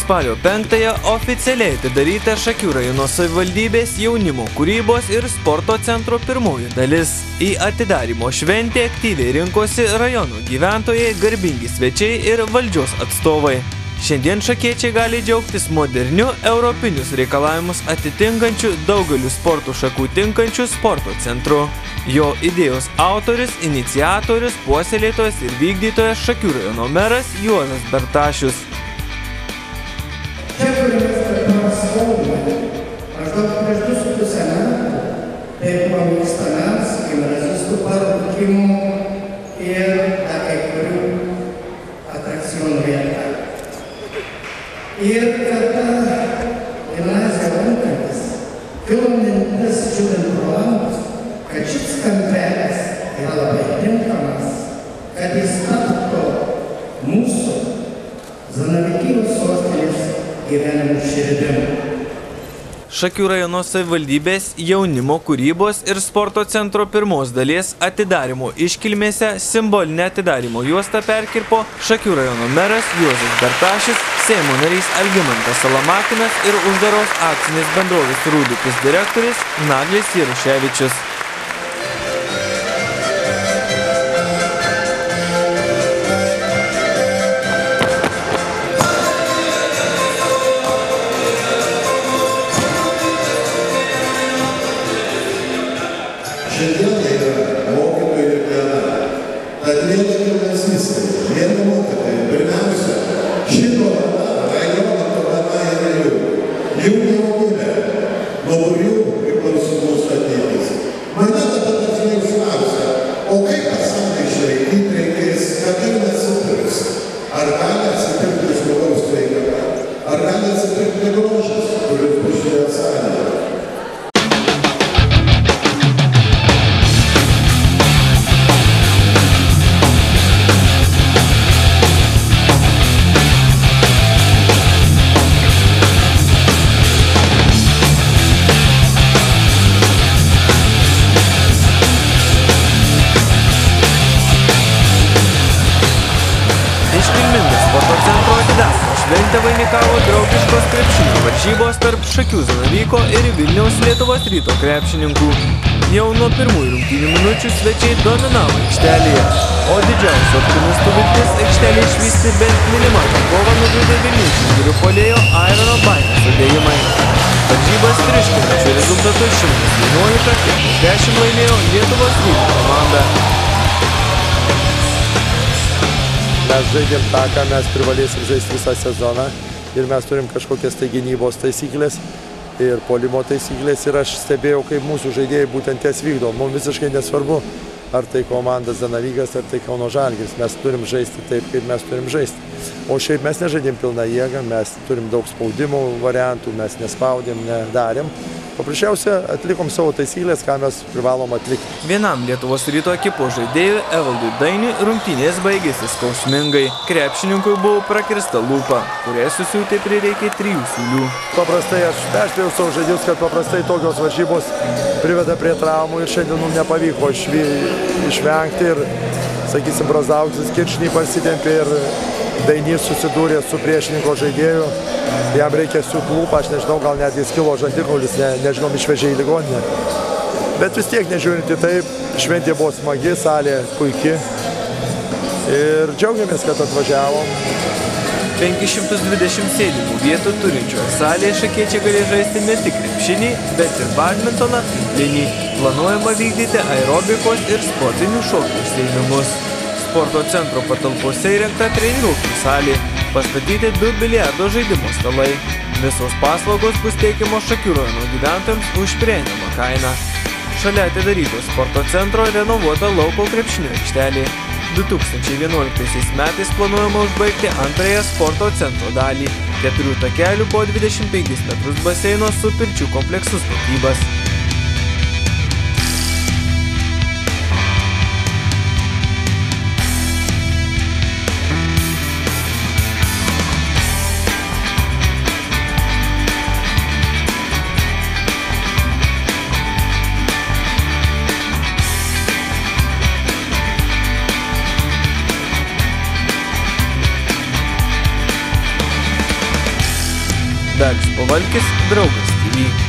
Spalio 5-ąją oficialiai atidaryta Šakių rajono savivaldybės jaunimo kūrybos ir sporto centro pirmoji dalis. Į atidarymo šventę aktyviai rinkosi rajono gyventojai, garbingi svečiai ir valdžios atstovai. Šiandien šakiečiai gali džiaugtis moderniu, europinius reikalavimus atitinkančiu daugeliu sporto šakų tinkančiu sporto centru. Jo idėjos autorius, iniciatorius, puoselėtojas ir vykdytojas Šakių rajono meras Juozas Bertašius. Čia turime startuos Kaune, maždaug prieš 2,5 metų, tai buvo mėgstamiausias gimnazistų parvykimų ir kai kurių atrakcionų vieta. Ir kada gimnaziją lankantis, kilo mintis žiūrint pro langus, kad šis kampelis yra labai tinkamas, kad jis taptų mūsų Zanavykijos sostinės gyvenimo širdim. Šakių rajono savivaldybės jaunimo kūrybos ir sporto centro pirmos dalies atidarymo iškilmėse simbolinę atidarymo juostą perkirpo Šakių rajono meras Juozas Bertašius, Seimo narys Algimantas Salamakinas ir uždaros akcinės bendrovės Rūdupis direktorius Naglis Jaruševičius. Šiandien yra mokytojų diena. Tad mėly gimnazistai, mėly mokytojai, pirmiausia, ši dovana, rajono dovana yra jų jaunime, nuo kurių priklauso mūsų ateitis. Mane dabar dažnai klausia, o kaip pasaulį išlaikyti reikės, kad ir nesupirks? Ar gali atsipirkti žmogaus sveikata? Ar gali atsipirkti grožis, kuris bus šioje salėje? Iškilmingas sporto centro atidarymo šventę vainikavo draugiškos krepšinio varžybos tarp Šakių Zanavyko ir Vilniaus Lietuvos Ryto krepšininkų. Jau nuo pirmųjų rungtynių minučių svečiai dominavo aikštelėje, o didžiausių optimistų viltis aikštelėje išvysti bent minimalų kovą nužudė vilniečių vyrių puolėjo Airono Bainio sudėjimai. Varžybas triuškinančiu rezultatu 111-10 laimėjo Lietuvos Ryto komanda. Mes žaidėm tą, ką mes privalėsim žaisti visą sezoną ir mes turim kažkokias tai gynybos taisyklės ir puolimo taisyklės ir aš stebėjau, kaip mūsų žaidėjai būtent jas vykdo. Mums visiškai nesvarbu, ar tai komanda Zanavykas, ar tai Kauno Žalgiris. Mes turim žaisti taip, kaip mes turim žaisti. O šiaip mes nežaidėm pilną jėgą, mes turim daug spaudimo variantų, mes nespaudėm, nedarėm. Paprasčiausia, atlikom savo taisyklės, ką mes privalom atlikti. Vienam Lietuvos Ryto ekipos žaidėjui Evaldui Dainiui rungtynės baigėsi skausmingai. Krepšininkui buvo prakirsta lūpa, kuriai susiūti prireikė 3 siūlių. Paprastai aš perspėjau savo žaidėjus, kad paprastai tokios varžybos priveda prie traumų ir šiandien mums nepavyko išvengti ir, sakysim, Brazauskas kirkšnį pasitempė ir Dainys susidūrė su priešininko žaidėju. Jam reikia siūt lūpą, aš nežinau, gal net jis kilo žandikaulis, nežinom, išvežė į ligoninę. Bet vis tiek, nežiūrint į taip, šventė buvo smagi, salė puiki. Ir džiaugiamės, kad atvažiavom. 520 sėdimų vietų turinčioje salėje šakiečiai galės žaisti ne tik krepšinį, bet ir badmintoną, tinklinį. Planuojama vykdyti aerobikos ir sportinių šokių užsiėmimus. Sporto centro patalpose įrengta treniruoklių salė, pastatyti 2 biliardo žaidimo stalai. Visos paslaugos bus teikiamos Šakių rajono gyventojams už prieinamą kainą. Šalia atidaryto sporto centro renovuota lauko krepšinio aikštelė. 2011 metais planuojama užbaigti antrąją sporto centro dalį, 4 takelių po 25 metrus baseino su pirčių kompleksu statybas. Darius Pavalkis, Draugas TV.